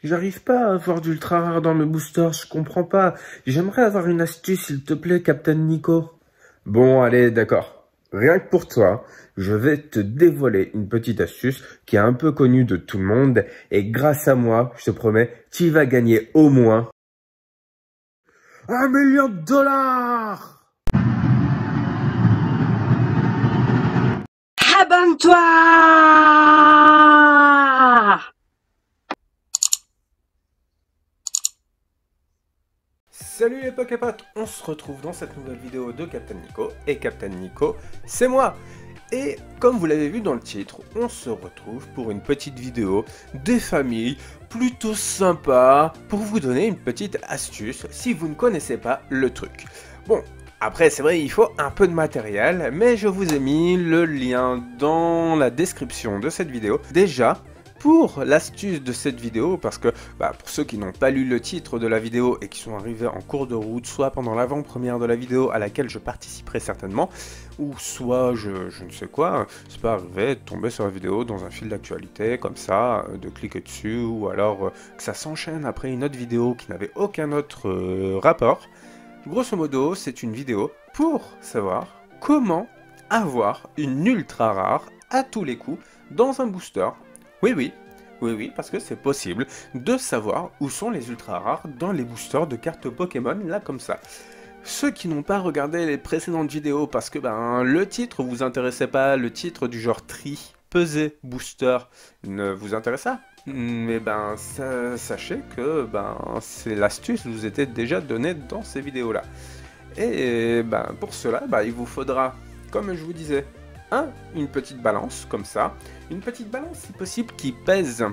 J'arrive pas à avoir d'ultra rare dans mes boosters, je comprends pas. J'aimerais avoir une astuce, s'il te plaît, Captain Nico. Bon, allez, d'accord. Rien que pour toi, je vais te dévoiler une petite astuce qui est un peu connue de tout le monde. Et grâce à moi, je te promets, tu vas gagner au moins 1 million de dollars! Abonne-toi! Salut les Poképotes, on se retrouve dans cette nouvelle vidéo de Captain Nico, et Captain Nico, c'est moi! Et comme vous l'avez vu dans le titre, on se retrouve pour une petite vidéo des familles plutôt sympa pour vous donner une petite astuce si vous ne connaissez pas le truc. Bon, après c'est vrai il faut un peu de matériel, mais je vous ai mis le lien dans la description de cette vidéo. Déjà, pour l'astuce de cette vidéo, parce que pour ceux qui n'ont pas lu le titre de la vidéo et qui sont arrivés en cours de route, soit pendant l'avant-première de la vidéo à laquelle je participerai certainement, ou soit je ne sais quoi, c'est pas arrivé de tomber sur la vidéo dans un fil d'actualité comme ça, de cliquer dessus, ou alors que ça s'enchaîne après une autre vidéo qui n'avait aucun autre rapport. Grosso modo, c'est une vidéo pour savoir comment avoir une ultra rare à tous les coups dans un booster. Oui, parce que c'est possible de savoir où sont les ultra rares dans les boosters de cartes Pokémon, là comme ça. Ceux qui n'ont pas regardé les précédentes vidéos parce que le titre vous intéressait pas, le titre du genre tri, pesé, booster ne vous intéresse pas, mais sachez que c'est l'astuce vous était déjà donnée dans ces vidéos là. Et pour cela, il vous faudra, comme je vous disais, une petite balance, comme ça. Une petite balance, si possible, qui pèse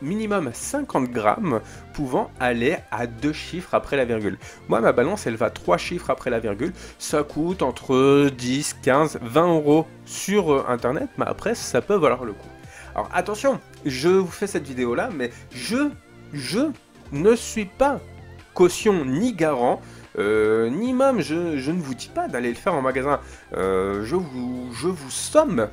minimum 50 grammes, pouvant aller à 2 chiffres après la virgule. Moi, ma balance, elle va 3 chiffres après la virgule. Ça coûte entre 10, 15, 20 euros sur Internet, mais après, ça peut valoir le coup. Alors, attention, je vous fais cette vidéo-là, mais je ne suis pas caution ni garant, ni même je ne vous dis pas d'aller le faire en magasin. Je vous somme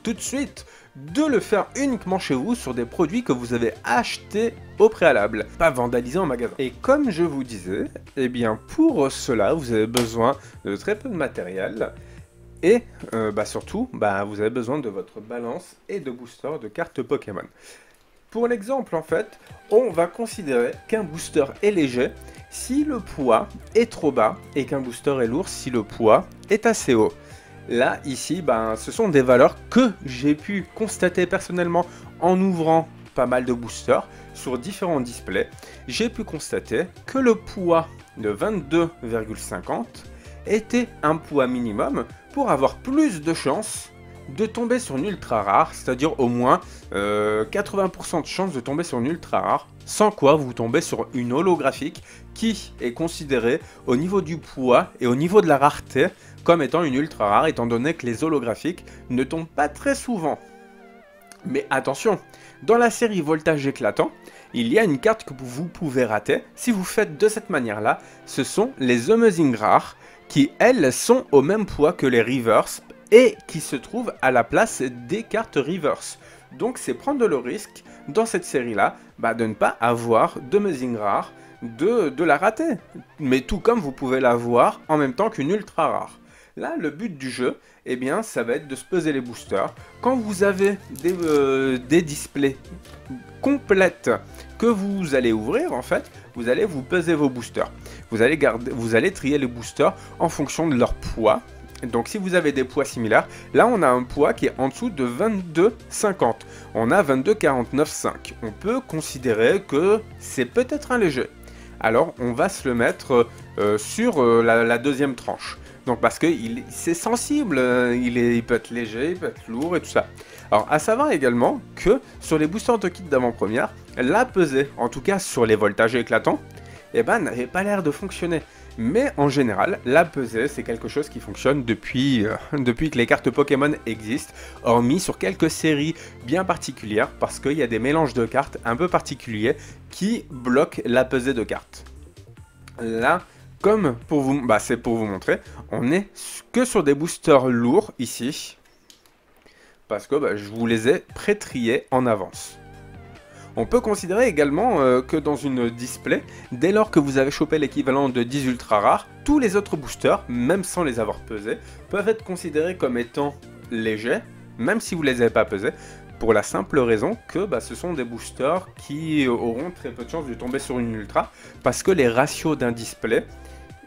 tout de suite de le faire uniquement chez vous sur des produits que vous avez achetés au préalable, pas vandalisés en magasin. Et comme je vous disais, eh bien pour cela vous avez besoin de très peu de matériel. Et surtout, vous avez besoin de votre balance et de booster de cartes Pokémon. Pour l'exemple, en fait, on va considérer qu'un booster est léger si le poids est trop bas et qu'un booster est lourd si le poids est assez haut. Là, ici, ce sont des valeurs que j'ai pu constater personnellement en ouvrant pas mal de boosters sur différents displays. J'ai pu constater que le poids de 22,50 était un poids minimum pour avoir plus de chances de tomber sur une ultra rare, c'est-à-dire au moins 80% de chances de tomber sur une ultra rare, sans quoi vous tombez sur une holographique qui est considérée au niveau du poids et au niveau de la rareté comme étant une ultra rare, étant donné que les holographiques ne tombent pas très souvent. Mais attention, dans la série Voltage éclatant, il y a une carte que vous pouvez rater si vous faites de cette manière-là. Ce sont les Amazing Rares qui, elles, sont au même poids que les Reverse et qui se trouvent à la place des cartes Reverse. Donc c'est prendre le risque dans cette série-là de ne pas avoir d'Amazing Rare, de la rater. Mais tout comme vous pouvez l'avoir en même temps qu'une ultra rare. Là, le but du jeu, eh bien, ça va être de se peser les boosters. Quand vous avez des displays complètes que vous allez ouvrir, en fait, vous allez vous peser vos boosters. Vous allez trier les boosters en fonction de leur poids. Donc si vous avez des poids similaires, là on a un poids qui est en dessous de 22,50. On a 22,49,5. On peut considérer que c'est peut-être un léger. Alors on va se le mettre sur la deuxième tranche. Donc parce que c'est sensible, il peut être léger, il peut être lourd et tout ça. Alors à savoir également que sur les boosters de kit d'avant-première, la pesée, en tout cas sur les voltages éclatants, n'avait pas l'air de fonctionner. Mais en général, la pesée, c'est quelque chose qui fonctionne depuis que les cartes Pokémon existent, hormis sur quelques séries bien particulières, parce qu'il y a des mélanges de cartes un peu particuliers qui bloquent la pesée de cartes. Là, comme pour vous, c'est pour vous montrer, on n'est que sur des boosters lourds ici, parce que je vous les ai pré-triés en avance. On peut considérer également que dans une display, dès lors que vous avez chopé l'équivalent de 10 ultra rares, tous les autres boosters, même sans les avoir pesés, peuvent être considérés comme étant légers, même si vous les avez pas pesés, pour la simple raison que ce sont des boosters qui auront très peu de chances de tomber sur une ultra, parce que les ratios d'un display,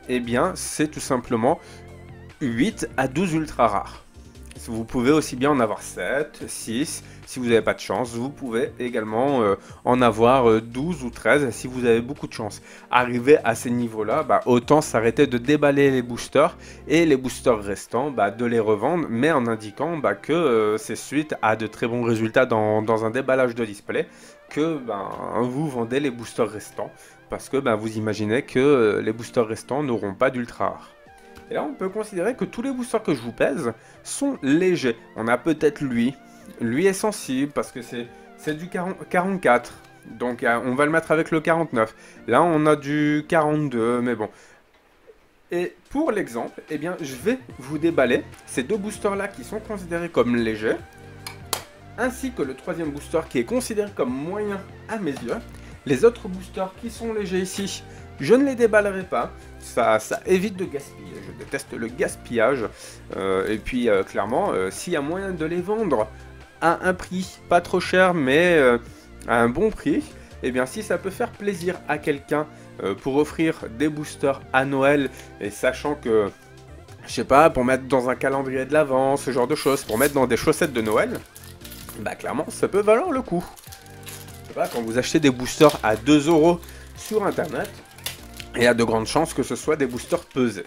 eh bien, c'est tout simplement 8 à 12 ultra rares. Vous pouvez aussi bien en avoir 7, 6, si vous n'avez pas de chance. Vous pouvez également en avoir 12 ou 13 si vous avez beaucoup de chance. Arrivé à ces niveaux-là, autant s'arrêter de déballer les boosters et les boosters restants, de les revendre, mais en indiquant que c'est suite à de très bons résultats dans un déballage de display que vous vendez les boosters restants. Parce que vous imaginez que les boosters restants n'auront pas d'ultra rares. Et là, on peut considérer que tous les boosters que je vous pèse sont légers. On a peut-être lui. Lui est sensible parce que c'est du 44. Donc, on va le mettre avec le 49. Là, on a du 42, mais bon. Et pour l'exemple, eh bien, je vais vous déballer ces deux boosters-là qui sont considérés comme légers, ainsi que le troisième booster qui est considéré comme moyen à mes yeux. Les autres boosters qui sont légers ici, je ne les déballerai pas. Ça évite de gaspiller. Je déteste le gaspillage. Et puis, clairement, s'il y a moyen de les vendre à un prix pas trop cher, mais à un bon prix, eh bien, si ça peut faire plaisir à quelqu'un pour offrir des boosters à Noël, et sachant que, je sais pas, pour mettre dans un calendrier de l'Avent, ce genre de choses, pour mettre dans des chaussettes de Noël, clairement, ça peut valoir le coup. Je sais pas, quand vous achetez des boosters à 2 € sur Internet, il y a de grandes chances que ce soit des boosters pesés.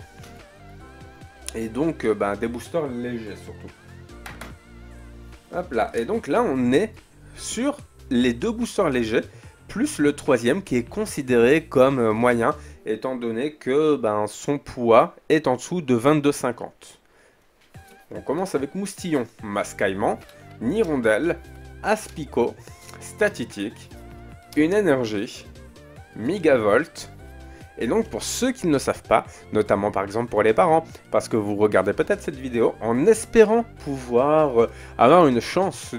Et donc, des boosters légers surtout. Hop là. Et donc là, on est sur les deux boosters légers, plus le troisième qui est considéré comme moyen, étant donné que son poids est en dessous de 22,50. On commence avec Moustillon, Mascaillement, Nirondelle, Aspico, Statitique, Une Énergie, Migavolt. Et donc pour ceux qui ne le savent pas, notamment par exemple pour les parents, parce que vous regardez peut-être cette vidéo en espérant pouvoir avoir une chance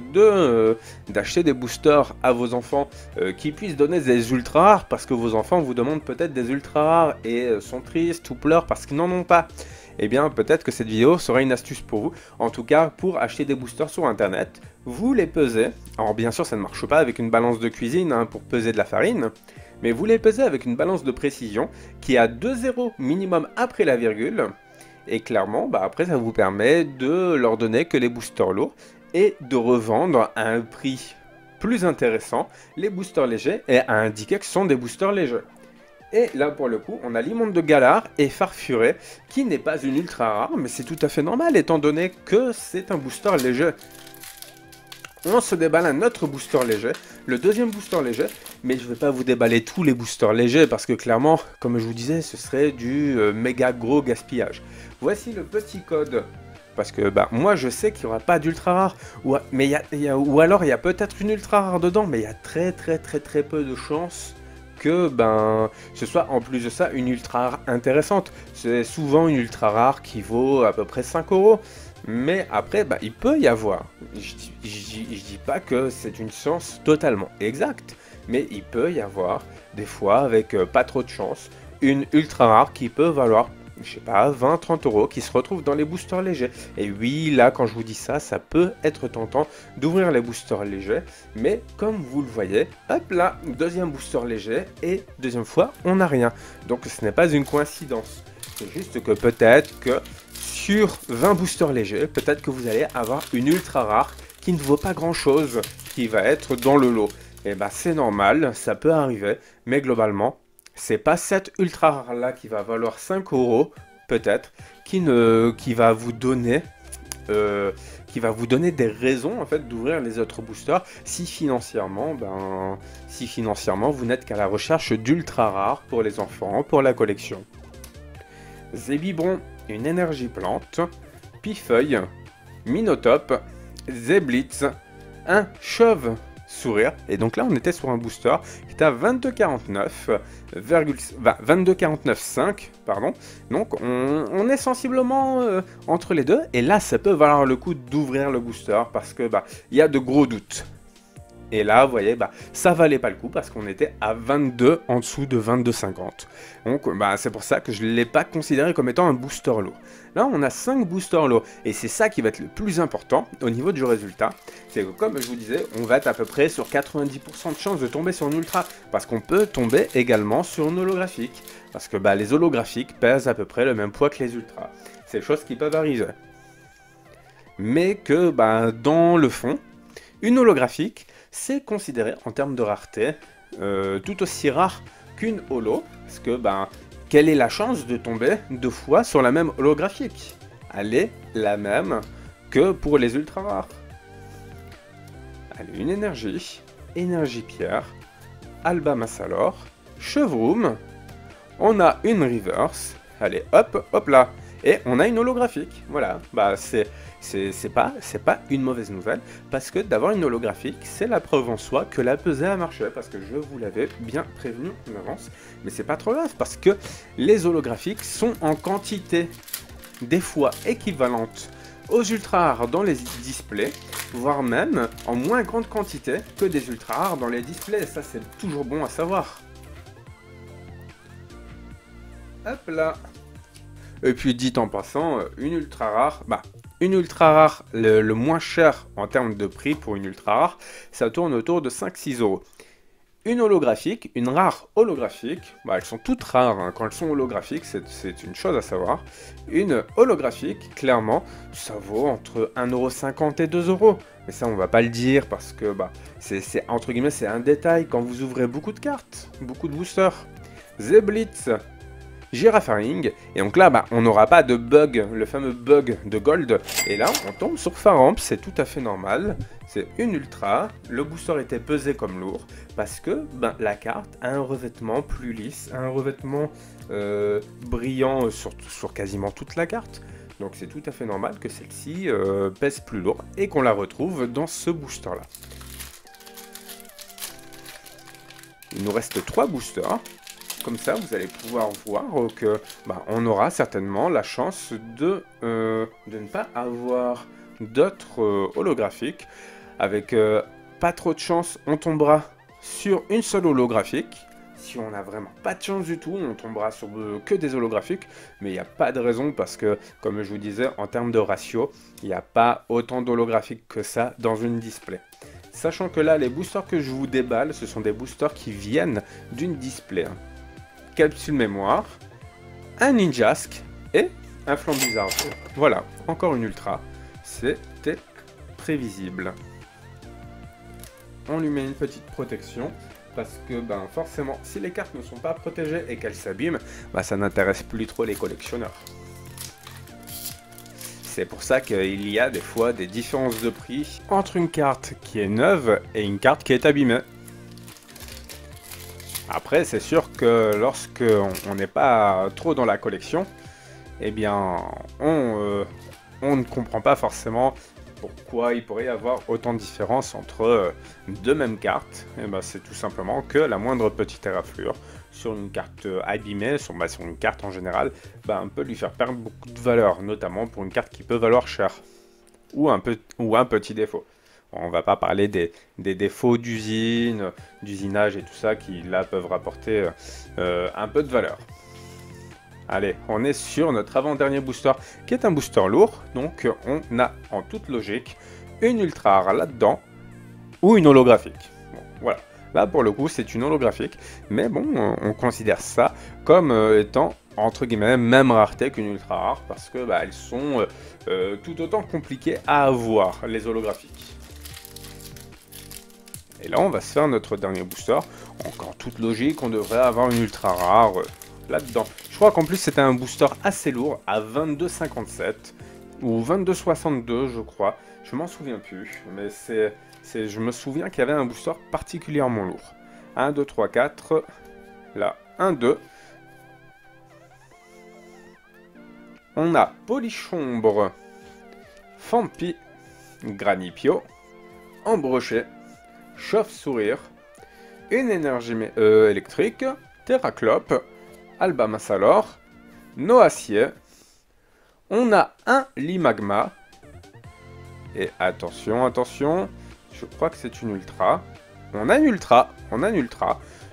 d'acheter des boosters à vos enfants qui puissent donner des ultra rares, parce que vos enfants vous demandent peut-être des ultra rares et sont tristes ou pleurent parce qu'ils n'en ont pas. Eh bien peut-être que cette vidéo sera une astuce pour vous. En tout cas, pour acheter des boosters sur internet, vous les pesez. Alors bien sûr ça ne marche pas avec une balance de cuisine pour peser de la farine, mais vous les pesez avec une balance de précision qui a 2 zéros minimum après la virgule. Et clairement, après ça vous permet de leur donner que les boosters lourds et de revendre à un prix plus intéressant les boosters légers et à indiquer que ce sont des boosters légers. Et là pour le coup, on a Limonde de Galar et Farfuré qui n'est pas une ultra rare, mais c'est tout à fait normal étant donné que c'est un booster léger. On se déballe un autre booster léger, le deuxième booster léger, mais je ne vais pas vous déballer tous les boosters légers parce que clairement, comme je vous disais, ce serait du méga gros gaspillage. Voici le petit code, parce que moi je sais qu'il n'y aura pas d'ultra rare, ou alors il y a peut-être une ultra rare dedans, mais il y a très peu de chances que ce soit en plus de ça une ultra rare intéressante. C'est souvent une ultra rare qui vaut à peu près 5 €. Mais après, il peut y avoir, je dis pas que c'est une science totalement exacte, mais il peut y avoir, des fois, avec pas trop de chance, une ultra rare qui peut valoir, je sais pas, 20-30 € qui se retrouve dans les boosters légers. Et oui, là, quand je vous dis ça, ça peut être tentant d'ouvrir les boosters légers, mais comme vous le voyez, hop là, deuxième booster léger, et deuxième fois, on n'a rien. Donc ce n'est pas une coïncidence. C'est juste que peut-être que sur 20 boosters légers, peut-être que vous allez avoir une ultra rare qui ne vaut pas grand chose, qui va être dans le lot. Et c'est normal, ça peut arriver, mais globalement, c'est pas cette ultra rare là qui va valoir 5 € peut-être, qui va vous donner des raisons en fait d'ouvrir les autres boosters si financièrement vous n'êtes qu'à la recherche d'ultra rares pour les enfants, pour la collection. Zébibron, Une Énergie Plante, Pifeuille, Minotope, Zeblitz, un Chauve Sourire. Et donc là, on était sur un booster qui était à 22,49,5, pardon. Donc on est sensiblement entre les deux. Et là, ça peut valoir le coup d'ouvrir le booster parce que il y a de gros doutes. Et là, vous voyez, bah, ça valait pas le coup parce qu'on était à 22 en dessous de 22,50. Donc, bah, c'est pour ça que je ne l'ai pas considéré comme étant un booster lourd. Là, on a 5 boosters lourds. Et c'est ça qui va être le plus important au niveau du résultat. C'est que, comme je vous disais, on va être à peu près sur 90% de chances de tomber sur une ultra. Parce qu'on peut tomber également sur une holographique. Parce que bah, les holographiques pèsent à peu près le même poids que les ultras. C'est des choses qui peuvent arriver. Mais que, bah, dans le fond, une holographique, c'est considéré en termes de rareté tout aussi rare qu'une holo, parce que ben, quelle est la chance de tomber 2 fois sur la même holographique? Elle est la même que pour les ultra rares. Allez, une énergie, énergie pierre, Alba Massalor, Chevroom, on a une reverse, allez hop, hop là, et on a une holographique, voilà, bah c'est pas une mauvaise nouvelle, parce que d'avoir une holographique, c'est la preuve en soi que la pesée a marché, parce que je vous l'avais bien prévenu en avance, mais c'est pas trop grave, parce que les holographiques sont en quantité, des fois équivalente aux ultra rares dans les displays, voire même en moins grande quantité que des ultra rares dans les displays, ça c'est toujours bon à savoir. Hop là. Et puis dit en passant, une ultra rare, bah une ultra rare, le moins cher en termes de prix pour une ultra rare, ça tourne autour de 5-6 euros. Une holographique, une rare holographique, bah elles sont toutes rares, hein. Quand elles sont holographiques, c'est une chose à savoir. Une holographique, clairement, ça vaut entre 1,50 € et 2 €. Mais ça, on va pas le dire parce que bah, c'est entre guillemets, c'est un détail quand vous ouvrez beaucoup de cartes, beaucoup de boosters. Zeblitz, Girafaring, et donc là, bah, on n'aura pas de bug, le fameux bug de gold, et là, on tombe sur Faramp, c'est tout à fait normal, c'est une ultra, le booster était pesé comme lourd, parce que ben, la carte a un revêtement plus lisse, un revêtement brillant sur quasiment toute la carte, donc c'est tout à fait normal que celle-ci pèse plus lourd, et qu'on la retrouve dans ce booster-là. Il nous reste 3 boosters. Comme ça, vous allez pouvoir voir que bah, on aura certainement la chance de ne pas avoir d'autres holographiques. Avec pas trop de chance, on tombera sur une seule holographique. Si on n'a vraiment pas de chance du tout, on tombera sur que des holographiques. Mais il n'y a pas de raison parce que, comme je vous disais, en termes de ratio, il n'y a pas autant d'holographiques que ça dans une display. Sachant que là, les boosters que je vous déballe, ce sont des boosters qui viennent d'une display. Capsule mémoire, un Ninjask et un Flambuzard. Voilà, encore une ultra. C'était prévisible. On lui met une petite protection parce que ben forcément, si les cartes ne sont pas protégées et qu'elles s'abîment, bah, ça n'intéresse plus trop les collectionneurs. C'est pour ça qu'il y a des fois des différences de prix entre une carte qui est neuve et une carte qui est abîmée. Après, c'est sûr que lorsque on n'est pas trop dans la collection, eh bien, on ne comprend pas forcément pourquoi il pourrait y avoir autant de différence entre deux mêmes cartes. Et ben, c'est tout simplement que la moindre petite éraflure sur une carte abîmée, sur une carte en général, ben, peut lui faire perdre beaucoup de valeur, notamment pour une carte qui peut valoir cher, ou un petit défaut. On va pas parler des défauts d'usine, d'usinage et tout ça qui là peuvent rapporter un peu de valeur. Allez, on est sur notre avant-dernier booster qui est un booster lourd. Donc on a en toute logique une ultra rare là-dedans ou une holographique. Bon, voilà, là pour le coup c'est une holographique. Mais bon, on considère ça comme étant entre guillemets même rareté qu'une ultra rare parce que bah, elles sont tout autant compliquées à avoir les holographiques. Et là, on va se faire notre dernier booster. Encore toute logique, on devrait avoir une ultra rare là-dedans. Je crois qu'en plus, c'était un booster assez lourd, à 22,57 ou 22,62, je crois. Je m'en souviens plus, mais je me souviens qu'il y avait un booster particulièrement lourd. 1, 2, 3, 4. Là, 1, 2. On a Polichombre, Fampi, Granipio, Embroché, Chauve-sourire, une énergie électrique, Terraclope, Alba Massalor, Noacier, on a un Limagma, et attention, attention, Je crois que c'est une ultra. On a une ultra,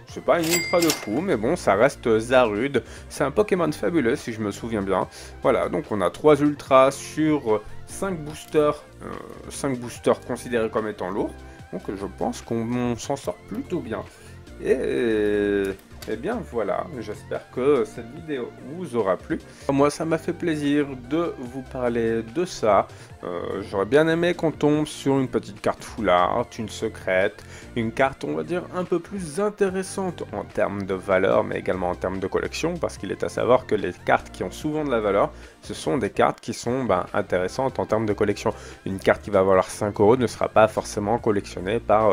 C'est pas une ultra de fou, mais bon, ça reste Zarude. C'est un Pokémon fabuleux, si je me souviens bien. Voilà, donc on a 3 ultras sur 5 boosters. 5 boosters considérés comme étant lourds. Donc je pense qu'on s'en sort plutôt bien. Et bien voilà, j'espère que cette vidéo vous aura plu. Moi, ça m'a fait plaisir de vous parler de ça. J'aurais bien aimé qu'on tombe sur une petite carte full art, une secrète, une carte, on va dire, un peu plus intéressante en termes de valeur, mais également en termes de collection, parce qu'il est à savoir que les cartes qui ont souvent de la valeur, ce sont des cartes qui sont intéressantes en termes de collection. Une carte qui va valoir 5 € ne sera pas forcément collectionnée par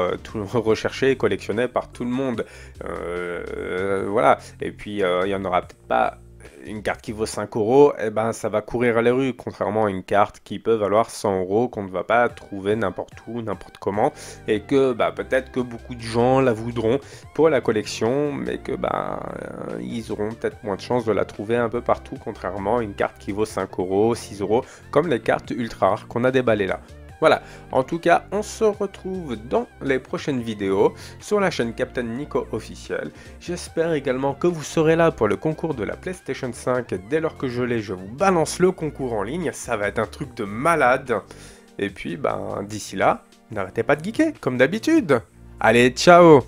recherchée et collectionnée par tout le monde. Voilà, et puis il n'y en aura peut-être pas une carte qui vaut 5 €, et ben ça va courir les rues, contrairement à une carte qui peut valoir 100 € qu'on ne va pas trouver n'importe où, n'importe comment, et que peut-être que beaucoup de gens la voudront pour la collection, mais que ils auront peut-être moins de chances de la trouver un peu partout, contrairement à une carte qui vaut 5 €, 6 €, comme les cartes ultra rares qu'on a déballées là. Voilà, en tout cas, on se retrouve dans les prochaines vidéos sur la chaîne Captain Nico officiel. J'espère également que vous serez là pour le concours de la PlayStation 5. Dès lors que je l'ai, je vous balance le concours en ligne. Ça va être un truc de malade. Et puis, d'ici là, n'arrêtez pas de geeker, comme d'habitude. Allez, ciao!